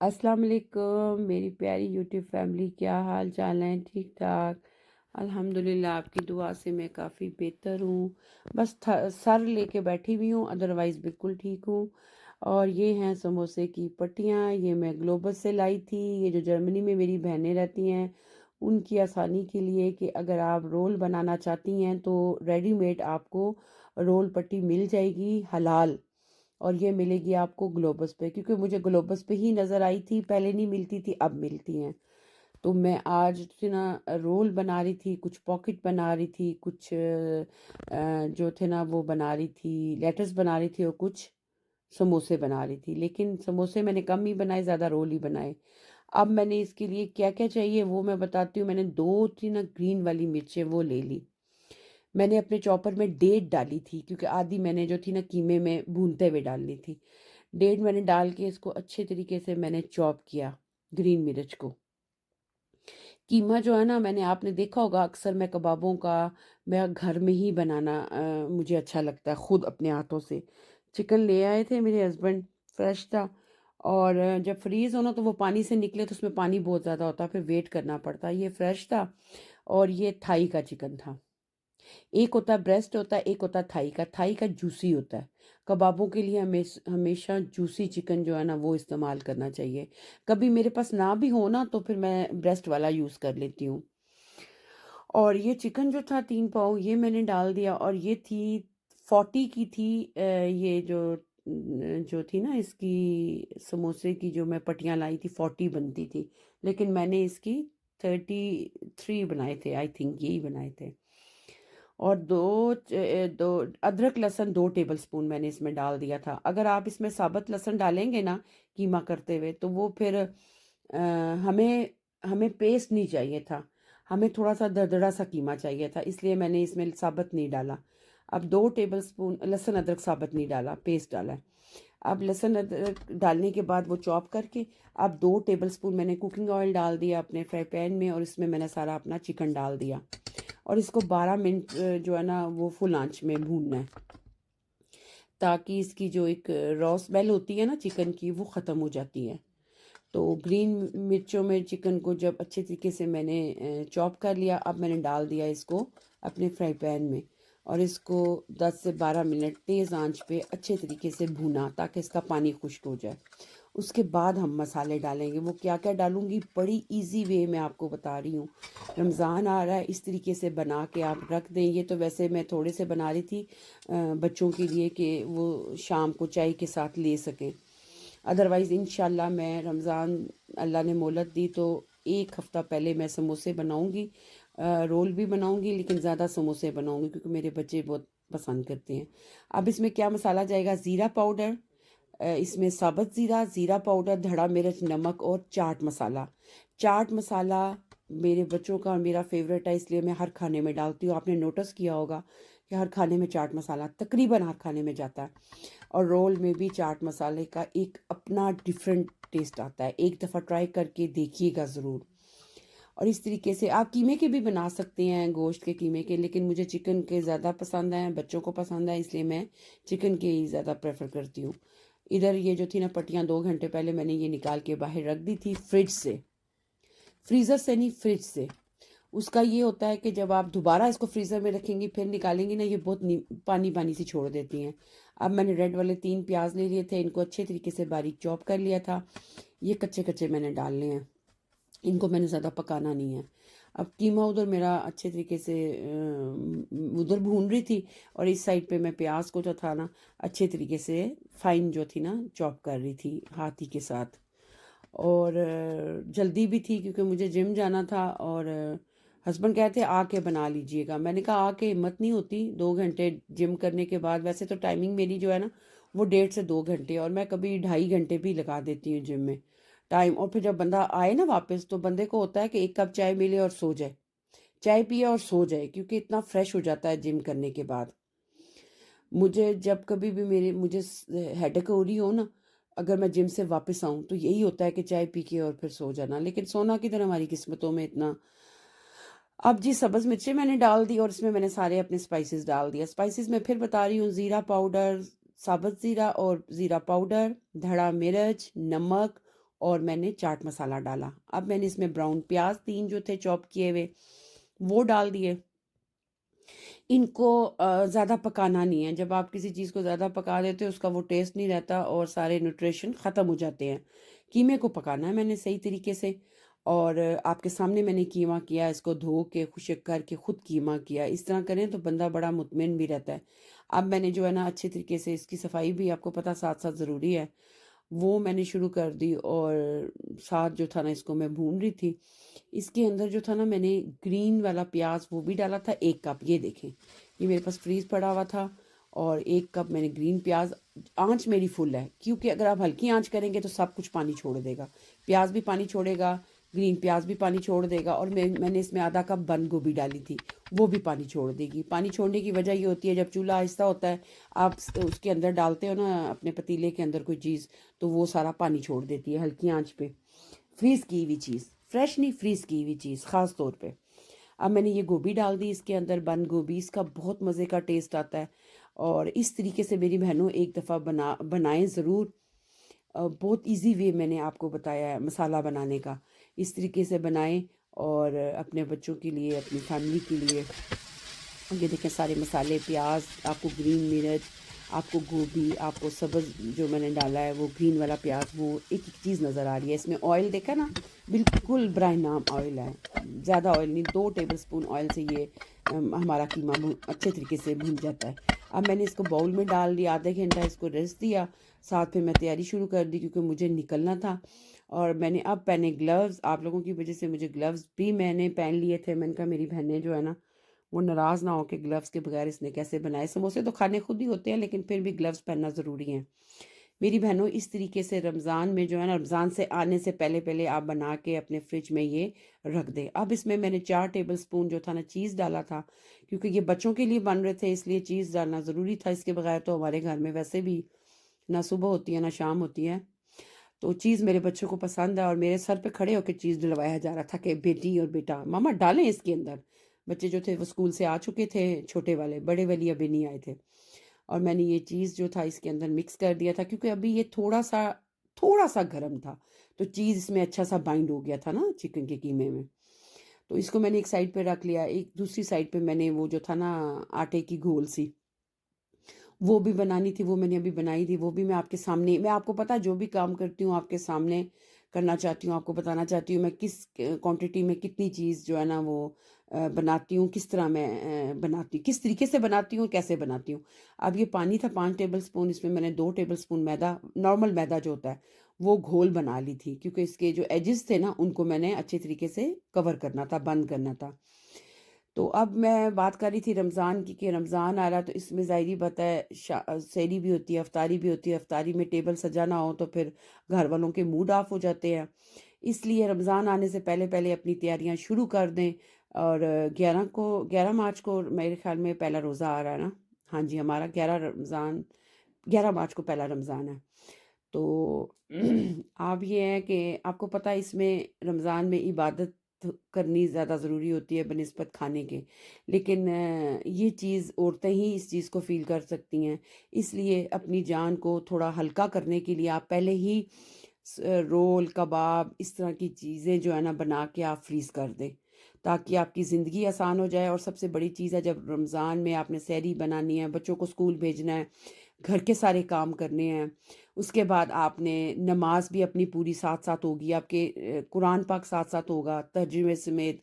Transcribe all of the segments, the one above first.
अस्सलाम वालेकुम मेरी प्यारी यूट्यूब फैमिली, क्या हाल चाल है? ठीक ठाक अल्हम्दुलिल्लाह। आपकी दुआ से मैं काफ़ी बेहतर हूँ। बस सर लेके बैठी हुई हूँ, अदरवाइज़ बिल्कुल ठीक हूँ। और ये हैं समोसे की पट्टियाँ, ये मैं ग्लोबस से लाई थी। ये जो जर्मनी में मेरी बहनें रहती हैं उनकी आसानी के लिए कि अगर आप रोल बनाना चाहती हैं तो रेडीमेड आपको रोल पट्टी मिल जाएगी हलाल। और ये मिलेगी आपको ग्लोबस पे, क्योंकि मुझे ग्लोबस पे ही नज़र आई थी, पहले नहीं मिलती थी, अब मिलती हैं। तो मैं आज थे ना रोल बना रही थी, कुछ पॉकेट बना रही थी, कुछ जो थे ना वो बना रही थी, लेटर्स बना रही थी, और कुछ समोसे बना रही थी। लेकिन समोसे मैंने कम ही बनाए, ज़्यादा रोल ही बनाए। अब मैंने इसके लिए क्या क्या चाहिए वो मैं बताती हूँ। मैंने दो थी ना ग्रीन वाली मिर्चें वो ले ली। मैंने अपने चॉपर में डेट डाली थी, क्योंकि आधी मैंने जो थी ना कीमे में भूनते हुए डालनी थी। डेट मैंने डाल के इसको अच्छे तरीके से मैंने चॉप किया, ग्रीन मिर्च को। कीमा जो है ना, मैंने आपने देखा होगा अक्सर मैं कबाबों का मैं घर में ही बनाना मुझे अच्छा लगता है, खुद अपने हाथों से। चिकन ले आए थे मेरे हस्बैंड, फ्रेश था। और जब फ्रीज हो ना तो वो पानी से निकले तो उसमें पानी बहुत ज़्यादा होता है, फिर वेट करना पड़ता है। ये फ्रेश था और ये थाई का चिकन था। एक होता है ब्रेस्ट होता है, एक होता है थाई का। थाई का जूसी होता है। कबाबों के लिए हमेशा जूसी चिकन जो है ना वो इस्तेमाल करना चाहिए। कभी मेरे पास ना भी हो ना तो फिर मैं ब्रेस्ट वाला यूज़ कर लेती हूँ। और ये चिकन जो था 3 पाव ये मैंने डाल दिया। और ये थी 40 की थी। ये जो थी ना इसकी समोसे की जो मैं पट्टियाँ लाई थी 40 बनती थी, लेकिन मैंने इसकी 33 बनाए थे, आई थिंक यही बनाए थे। और दो अदरक लहसुन 2 टेबल स्पून मैंने इसमें डाल दिया था। अगर आप इसमें साबुत लहसुन डालेंगे ना कीमा करते हुए तो वो फिर हमें हमें पेस्ट नहीं चाहिए था, हमें थोड़ा सा दरदरा सा कीमा चाहिए था, इसलिए मैंने इसमें साबुत नहीं डाला। अब 2 टेबल स्पून लहसुन अदरक साबुत नहीं डाला, पेस्ट डाला है। अब लहसुन अदरक डालने के बाद वो चॉप करके अब 2 टेबल स्पून मैंने कुकिंग ऑयल डाल दिया अपने फ्राई पैन में, और इसमें मैंने सारा अपना चिकन डाल दिया। और इसको 12 मिनट जो है ना वो फुल आंच में भूनना है, ताकि इसकी जो एक रॉ स्मेल होती है ना चिकन की वो ख़त्म हो जाती है। तो ग्रीन मिर्चों में चिकन को जब अच्छे तरीके से मैंने चॉप कर लिया, अब मैंने डाल दिया इसको अपने फ्राई पैन में। और इसको 10 से 12 मिनट तेज़ आंच पे अच्छे तरीके से भूना, ताकि इसका पानी खुश्क हो जाए। उसके बाद हम मसाले डालेंगे। वो क्या क्या डालूंगी बड़ी इजी वे में आपको बता रही हूँ। रमज़ान आ रहा है, इस तरीके से बना के आप रख दें। ये तो वैसे मैं थोड़े से बना रही थी बच्चों के लिए कि वो शाम को चाय के साथ ले सकें। अदरवाइज़ इंशाल्लाह मैं रमज़ान अल्लाह ने मोहलत दी तो 1 हफ़्ता पहले मैं समोसे बनाऊंगी, रोल भी बनाऊंगी, लेकिन ज़्यादा समोसे बनाऊंगी क्योंकि मेरे बच्चे बहुत पसंद करते हैं। अब इसमें क्या मसाला जाएगा? ज़ीरा पाउडर, इसमें साबुत ज़ीरा, ज़ीरा पाउडर, धड़ा मिर्च, नमक और चाट मसाला। चाट मसाला मेरे बच्चों का और मेरा फेवरेट है, इसलिए मैं हर खाने में डालती हूँ। आपने नोटिस किया होगा कि हर खाने में चाट मसाला तकरीबन हर खाने में जाता है। और रोल में भी चाट मसाले का एक अपना डिफरेंट टेस्ट आता है, एक दफ़ा ट्राई करके देखिएगा ज़रूर। और इस तरीके से आप कीमे के भी बना सकते हैं, गोश्त के कीमे के, लेकिन मुझे चिकन के ज़्यादा पसंद हैं, बच्चों को पसंद है, इसलिए मैं चिकन के ही ज़्यादा प्रेफर करती हूँ। इधर ये जो थी ना पट्टियाँ 2 घंटे पहले मैंने ये निकाल के बाहर रख दी थी, फ्रिज से, फ्रीज़र से नहीं फ्रिज से। उसका ये होता है कि जब आप दोबारा इसको फ्रीज़र में रखेंगी फिर निकालेंगी ना, ये बहुत पानी पानी सी छोड़ देती हैं। अब मैंने रेड वाले 3 प्याज ले लिए थे, इनको अच्छे तरीके से बारीक चॉप कर लिया था। ये कच्चे कच्चे मैंने डालने हैं, इनको मैंने ज़्यादा पकाना नहीं है। अब कीमा उधर मेरा अच्छे तरीके से उधर भून रही थी, और इस साइड पे मैं प्याज को जो था ना अच्छे तरीके से फाइन जो थी ना चॉप कर रही थी हाथी के साथ। और जल्दी भी थी क्योंकि मुझे जिम जाना था। और हस्बैंड कहते आके बना लीजिएगा। मैंने कहा आके हिम्मत नहीं होती 2 घंटे जिम करने के बाद। वैसे तो टाइमिंग मेरी जो है ना वो 1.5 से 2 घंटे, और मैं कभी 2.5 घंटे भी लगा देती हूँ जिम में टाइम। और फिर जब बंदा आए ना वापस तो बंदे को होता है कि 1 कप चाय मिले और सो जाए, चाय पिए और सो जाए, क्योंकि इतना फ्रेश हो जाता है जिम करने के बाद। मुझे जब कभी भी मुझे हेडेक हो रही हो ना, अगर मैं जिम से वापस आऊं तो यही होता है कि चाय पी के और फिर सो जाना, लेकिन सोना किधर हमारी किस्मतों में इतना। अब जी सब्ज़ मिर्चें मैंने डाल दी और इसमें मैंने सारे अपने स्पाइसेस डाल दिया। स्पाइसेस मैं फिर बता रही हूँ, ज़ीरा पाउडर, साबुत ज़ीरा और ज़ीरा पाउडर, धड़ा मिर्च, नमक और मैंने चाट मसाला डाला। अब मैंने इसमें ब्राउन प्याज 3 जो थे चॉप किए हुए वो डाल दिए। इनको ज़्यादा पकाना नहीं है। जब आप किसी चीज़ को ज़्यादा पका देते हो उसका वो टेस्ट नहीं रहता और सारे न्यूट्रिशन ख़त्म हो जाते हैं। कीमे को पकाना है मैंने सही तरीके से, और आपके सामने मैंने कीमा किया, इसको धो के खुशक करके खुद कीमा किया। इस तरह करें तो बंदा बड़ा मुतमिन भी रहता है। अब मैंने जो है ना अच्छे तरीके से इसकी सफाई भी आपको पता साथ-साथ ज़रूरी है, वो मैंने शुरू कर दी, और साथ जो था ना इसको मैं भून रही थी। इसके अंदर जो था ना मैंने ग्रीन वाला प्याज वो भी डाला था 1 कप, ये देखें, ये मेरे पास फ्रीज पड़ा हुआ था, और 1 कप मैंने ग्रीन प्याज। आंच मेरी फुल है क्योंकि अगर आप हल्की आंच करेंगे तो सब कुछ पानी छोड़ देगा, प्याज भी पानी छोड़ेगा, ग्रीन प्याज भी पानी छोड़ देगा, और मैंने इसमें आधा कप बंद गोभी डाली थी, वो भी पानी छोड़ देगी। पानी छोड़ने की वजह ये होती है जब चूल्हा आहिस्ता होता है, आप उसके अंदर डालते हो ना अपने पतीले के अंदर कोई चीज़, तो वो सारा पानी छोड़ देती है हल्की आंच पे। फ्रीज़ की हुई चीज़, फ्रेश नहीं, फ्रीज़ की हुई चीज़ ख़ास तौर पे। अब मैंने ये गोभी डाल दी इसके अंदर, बंद गोभी, इसका बहुत मज़े का टेस्ट आता है। और इस तरीके से मेरी बहनों एक दफ़ा बनाएं ज़रूर। बहुत इजी वे मैंने आपको बताया है मसाला बनाने का, इस तरीके से बनाएं, और अपने बच्चों के लिए, अपनी फैमिली के लिए। ये देखें सारे मसाले, प्याज, आपको ग्रीन मिर्च, आपको गोभी, आपको सब्ज़ जो मैंने डाला है वो ग्रीन वाला प्याज, वो एक एक चीज़ नज़र आ रही है। इसमें ऑयल देखा ना, बिल्कुल ब्राइन नाम ऑयल है, ज़्यादा ऑयल नहीं, 2 टेबलस्पून ऑयल से ये हमारा कीमा अच्छे तरीके से भुन जाता है। अब मैंने इसको बाउल में डाल दिया, आधे घंटा इसको रेस्ट दिया, साथ फिर मैं तैयारी शुरू कर दी क्योंकि मुझे निकलना था। और मैंने अब पहने ग्लव्स, आप लोगों की वजह से मुझे ग्लव्स भी मैंने पहन लिए थे। मैंने कहा मेरी बहनें जो है ना वो नाराज़ ना हो कि ग्लव्स के बगैर इसने कैसे बनाए। समोसे तो खाने खुद ही होते हैं लेकिन फिर भी ग्लव्स पहनना ज़रूरी है। मेरी बहनों इस तरीके से रमज़ान में जो है ना, रमज़ान से आने से पहले पहले आप बना के अपने फ्रिज में ये रख दें। अब इसमें मैंने 4 टेबल स्पून जो था ना चीज़ डाला था, क्योंकि ये बच्चों के लिए बन रहे थे इसलिए चीज़ डालना ज़रूरी था। इसके बगैर तो हमारे घर में वैसे भी ना सुबह होती है ना शाम होती है। तो चीज़ मेरे बच्चों को पसंद है और मेरे सर पे खड़े होकर चीज़ डलवाया जा रहा था कि बेटी और बेटा मामा डालें इसके अंदर। बच्चे जो थे वो स्कूल से आ चुके थे, छोटे वाले, बड़े वाली अभी नहीं आए थे। और मैंने ये चीज़ जो था इसके अंदर मिक्स कर दिया था क्योंकि अभी ये थोड़ा सा गर्म था, तो चीज़ इसमें अच्छा सा बाइंड हो गया था ना चिकन के कीमे में। तो इसको मैंने एक साइड पे रख लिया। एक दूसरी साइड पे मैंने वो जो था ना आटे की घोल सी, वो भी बनानी थी, वो मैंने अभी बनाई थी। वो भी मैं आपके सामने, मैं आपको पता है जो भी काम करती हूँ आपके सामने करना चाहती हूँ, आपको बताना चाहती हूँ मैं किस क्वांटिटी में कितनी चीज़ जो है ना वो बनाती हूँ, किस तरह मैं बनाती हूँ, किस तरीके से बनाती हूँ, कैसे बनाती हूँ। अब ये पानी था 5 टेबल स्पून, इसमें मैंने 2 टेबल स्पून मैदा, नॉर्मल मैदा जो होता है, वो घोल बना ली थी क्योंकि इसके जो एजेस थे ना उनको मैंने अच्छे तरीके से कवर करना था, बंद करना था। तो अब मैं बात कर रही थी रमज़ान की कि रमज़ान आ रहा है तो इसमें ज़ाहिर-सी बात है सहरी भी होती है, इफ्तारी भी होती है। इफ्तारी में टेबल सजा ना हो तो फिर घर वालों के मूड ऑफ हो जाते हैं। इसलिए रमज़ान आने से पहले-पहले अपनी तैयारियां शुरू कर दें। और 11 मार्च को मेरे ख़्याल में पहला रोज़ा आ रहा है ना? हाँ जी, हमारा 11 मार्च को पहला रमज़ान है। तो अब ये है कि आपको पता है इसमें रमज़ान में इबादत करनी ज़्यादा ज़रूरी होती है बनिस्बत खाने के। लेकिन ये चीज़ औरतें ही इस चीज़ को फ़ील कर सकती हैं। इसलिए अपनी जान को थोड़ा हल्का करने के लिए आप पहले ही रोल, कबाब, इस तरह की चीज़ें जो है ना बना के आप फ्रीज़ कर दें, ताकि आपकी ज़िंदगी आसान हो जाए। और सबसे बड़ी चीज़ है जब रमज़ान में आपने सहरी बनानी है, बच्चों को स्कूल भेजना है, घर के सारे काम करने हैं, उसके बाद आपने नमाज भी अपनी पूरी साथ-साथ होगी, आपके कुरान पाक साथ-साथ होगा तर्जुमे समेत।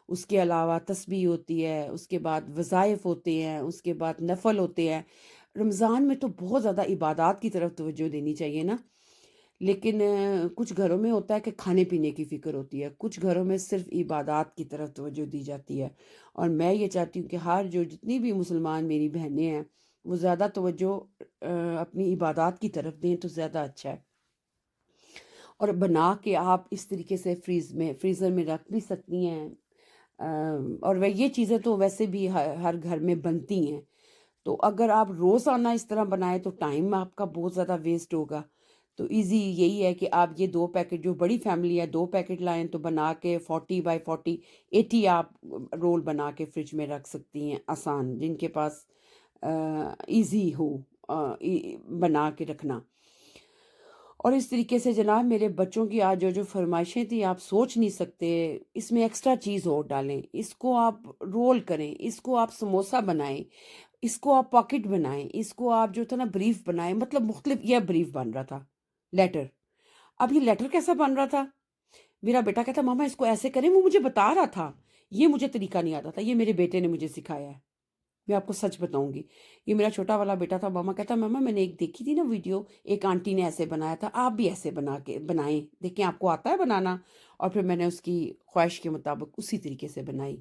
उसके अलावा तस्बीह होती है, उसके बाद वज़ाइफ होते हैं, उसके बाद नफ़ल होते हैं। रमज़ान में तो बहुत ज़्यादा इबादत की तरफ तवज्जो देनी चाहिए ना। लेकिन कुछ घरों में होता है कि खाने-पीने की फ़िक्र होती है, कुछ घरों में सिर्फ़ इबादत की तरफ तवज्जो दी जाती है। और मैं ये चाहती हूँ कि हर जो जितनी भी मुसलमान मेरी बहनें हैं, वो ज़्यादा तवज्जो अपनी इबादत की तरफ दें तो ज़्यादा अच्छा है। और बना के आप इस तरीके से फ्रीज़र में रख भी सकती हैं। और वह ये चीज़ें तो वैसे भी हर घर में बनती हैं। तो अगर आप रोज़ाना इस तरह बनाएँ तो टाइम आपका बहुत ज़्यादा वेस्ट होगा। तो ईज़ी यही है कि आप ये 2 पैकेट, जो बड़ी फैमिली है 2 पैकेट लाएँ तो बना के 40 बाय 40 80 आप रोल बना के फ्रिज में रख सकती हैं आसान, जिनके पास ईज़ी हो बना के रखना। और इस तरीके से जनाब मेरे बच्चों की आज जो फरमाइशें थी आप सोच नहीं सकते, इसमें एक्स्ट्रा चीज़ और डालें, इसको आप रोल करें, इसको आप समोसा बनाएँ, इसको आप पॉकेट बनाएँ, इसको आप जो था ना ब्रीफ बनाएँ, मतलब मुख्तलिफ यह ब्रीफ बन रहा था, लेटर। अब ये लेटर कैसा बन रहा था? मेरा बेटा कहता मम्मा इसको ऐसे करें, वो मुझे बता रहा था। ये मुझे तरीका नहीं आता था, ये मेरे बेटे ने मुझे सिखाया है। मैं आपको सच बताऊँगी। ये मेरा छोटा वाला बेटा था, मम्मा कहता मम्मा मैंने एक देखी थी ना वीडियो, एक आंटी ने ऐसे बनाया था, आप भी ऐसे बना के बनाएँ, देखें आपको आता है बनाना? और फिर मैंने उसकी ख्वाहिश के मुताबिक उसी तरीके से बनाई।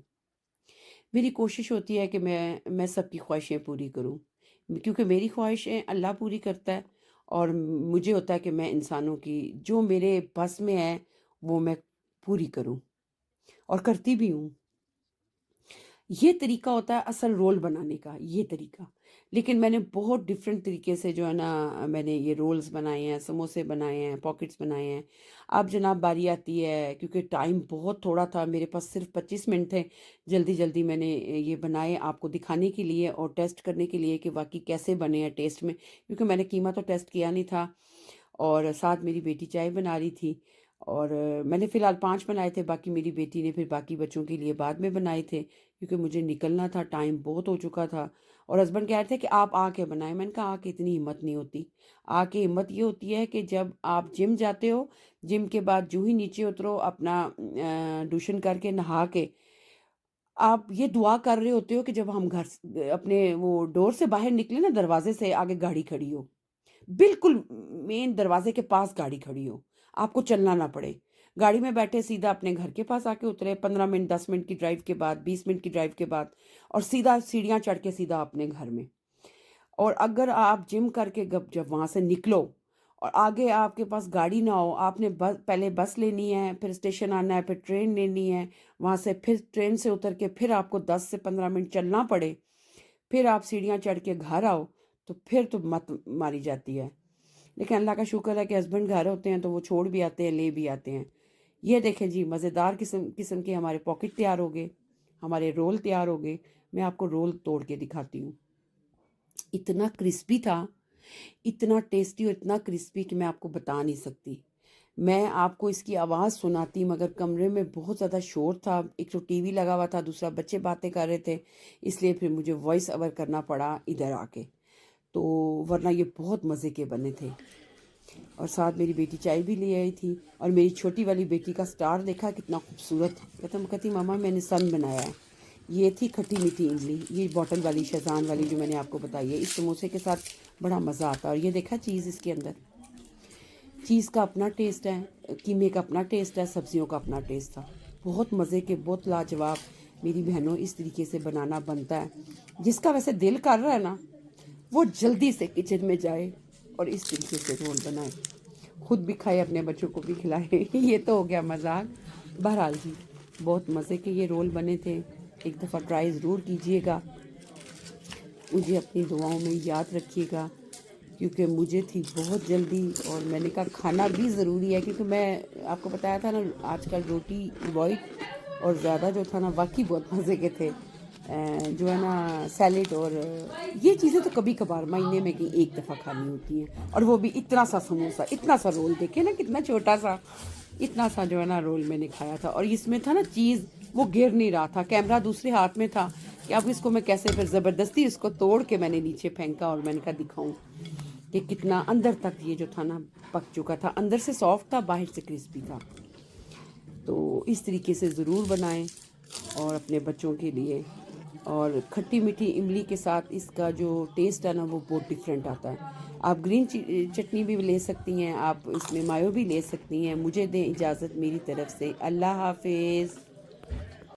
मेरी कोशिश होती है कि मैं सबकी ख्वाहिशें पूरी करूँ, क्योंकि मेरी ख्वाहिशें अल्लाह पूरी करता है और मुझे होता है कि मैं इंसानों की जो मेरे बस में है, वो मैं पूरी करूँ और करती भी हूँ। ये तरीका होता है असल रोल बनाने का, ये तरीका। लेकिन मैंने बहुत डिफरेंट तरीके से जो है ना मैंने ये रोल्स बनाए हैं, समोसे बनाए हैं, पॉकेट्स बनाए हैं। अब जनाब बारी आती है, क्योंकि टाइम बहुत थोड़ा था, मेरे पास सिर्फ 25 मिनट थे। जल्दी-जल्दी मैंने ये बनाए आपको दिखाने के लिए और टेस्ट करने के लिए कि वाक़ई कैसे बने हैं टेस्ट में, क्योंकि मैंने कीमा तो टेस्ट किया नहीं था और साथ मेरी बेटी चाय बना रही थी और मैंने फ़िलहाल 5 बनाए थे, बाकी मेरी बेटी ने फिर बाकी बच्चों के लिए बाद में बनाए थे, क्योंकि मुझे निकलना था, टाइम बहुत हो चुका था और हस्बैंड कह रहे थे कि आप आके बनाएँ। मैंने कहा आके इतनी हिम्मत नहीं होती। आके हिम्मत ये होती है कि जब आप जिम जाते हो, जिम के बाद जूँ ही नीचे उतरो अपना दुशन करके नहा के, आप ये दुआ कर रहे होते हो कि जब हम घर स अपने वो डोर से बाहर निकले ना, दरवाज़े से आगे गाड़ी खड़ी हो। बिल्कुल मेन दरवाजे के पास गाड़ी खड़ी हो, आपको चलना ना पड़े। गाड़ी में बैठे सीधा अपने घर के पास आके उतरे, 15 मिनट 10 मिनट की ड्राइव के बाद, 20 मिनट की ड्राइव के बाद और सीधा सीढ़ियाँ चढ़ के सीधा अपने घर में। और अगर आप जिम करके गब जब वहाँ से निकलो और आगे आपके पास गाड़ी ना हो, आपने पहले बस लेनी है, फिर स्टेशन आना है, फिर ट्रेन लेनी है, वहाँ से फिर ट्रेन से उतर के फिर आपको 10 से 15 मिनट चलना पड़े, फिर आप सीढ़ियाँ चढ़ के घर आओ, तो फिर तो मत मारी जाती है। लेकिन अल्लाह का शुक्र है कि हस्बैंड घर होते हैं तो वो छोड़ भी आते हैं, ले भी आते हैं। ये देखें जी मज़ेदार किस्म किस्म के हमारे पॉकेट तैयार हो गए, हमारे रोल तैयार हो गए। मैं आपको रोल तोड़ के दिखाती हूँ। इतना क्रिस्पी था, इतना टेस्टी और इतना क्रिस्पी कि मैं आपको बता नहीं सकती। मैं आपको इसकी आवाज़ सुनाती मगर कमरे में बहुत ज़्यादा शोर था। एक तो टीवी लगा हुआ था, दूसरा बच्चे बातें कर रहे थे, इसलिए फिर मुझे वॉइस ओवर करना पड़ा इधर आके। तो वरना ये बहुत मज़े के बने थे। और साथ मेरी बेटी चाय भी ले आई थी और मेरी छोटी वाली बेटी का स्टार देखा कितना खूबसूरत। कहती मामा मैंने सन बनाया है। ये थी खट्टी मीठी इमली, ये बॉटल वाली शेज़वान वाली जो मैंने आपको बताई है। इस समोसे के साथ बड़ा मज़ा आता है और ये देखा चीज़ इसके अंदर, चीज़ का अपना टेस्ट है, कीमे का अपना टेस्ट है, सब्जियों का अपना टेस्ट था। बहुत मज़े के, बहुत लाजवाब। मेरी बहनों इस तरीके से बनाना बनता है। जिसका वैसे दिल कर रहा है ना, वो जल्दी से किचन में जाए और इस तरीके से रोल बनाए, खुद भी खाए अपने बच्चों को भी खिलाए। ये तो हो गया मजाक। बहरहाल जी बहुत मज़े के ये रोल बने थे। एक दफ़ा ट्राई ज़रूर कीजिएगा, मुझे अपनी दुआओं में याद रखिएगा, क्योंकि मुझे थी बहुत जल्दी और मैंने कहा खाना भी ज़रूरी है, क्योंकि मैं आपको बताया था ना आजकल रोटी वाइट और ज़्यादा जो था ना वाकई बहुत मज़े के थे। जो है ना सैलेड और ये चीज़ें तो कभी कभार महीने में कि एक दफ़ा खानी होती हैं, और वो भी इतना सा समोसा, इतना सा रोल, देखे ना कितना छोटा सा, इतना सा जो है ना रोल मैंने खाया था। और इसमें था ना चीज़ वो गिर नहीं रहा था, कैमरा दूसरे हाथ में था कि अब इसको मैं कैसे, फिर ज़बरदस्ती इसको तोड़ के मैंने नीचे फेंका और मैंने कहा दिखाऊं कि कितना अंदर तक ये जो था ना पक चुका था, अंदर से सॉफ्ट था, बाहर से क्रिस्पी था। तो इस तरीके से ज़रूर बनाएं और अपने बच्चों के लिए। और खट्टी मीठी इमली के साथ इसका जो टेस्ट है ना वो बहुत डिफरेंट आता है। आप ग्रीन चटनी भी ले सकती हैं, आप इसमें मायो भी ले सकती हैं। मुझे दें इजाज़त मेरी तरफ से। अल्लाह हाफिज़।